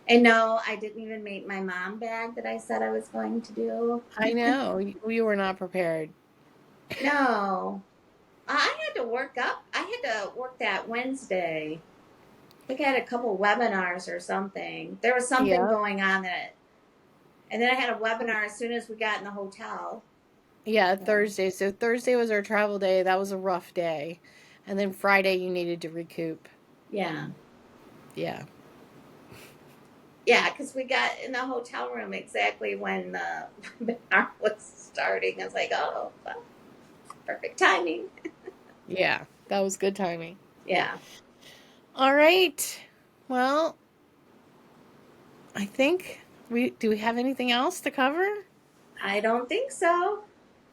And no, I didn't even make my mom bag that I said I was going to do.
I know. We were not prepared.
No. I had to work that Wednesday. I think I had a couple webinars or something. There was something
Yeah.
going on and then I had a webinar as soon as we got in the hotel.
Yeah, Thursday. So Thursday was our travel day. That was a rough day. And then Friday you needed to recoup.
Yeah.
Yeah.
Yeah, because we got in the hotel room exactly when the webinar was starting. I was like, oh, well, perfect timing.
Yeah. That was good timing.
Yeah.
All right. Well, I think do we have anything else to cover?
I don't think so.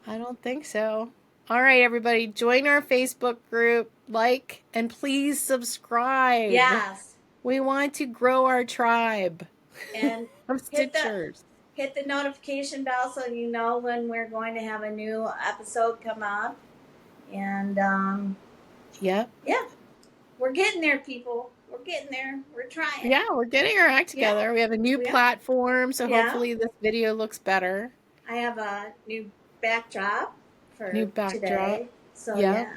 I don't think so. All right, everybody, join our Facebook group, like, and please subscribe.
Yes.
We want to grow our tribe
And
of stitchers.
hit the notification bell so you know when we're going to have a new episode come up. And
Yep.
yeah, we're getting there, people. We're getting there. We're trying.
Yeah, we're getting our act together.
Yeah.
We have a new platform, so
Yeah.
hopefully this video looks better.
I have a new backdrop for
New backdrop.
today. So
Yep.
yeah.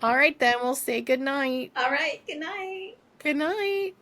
All right, then we'll say good night.
All right. Good night.
Good night.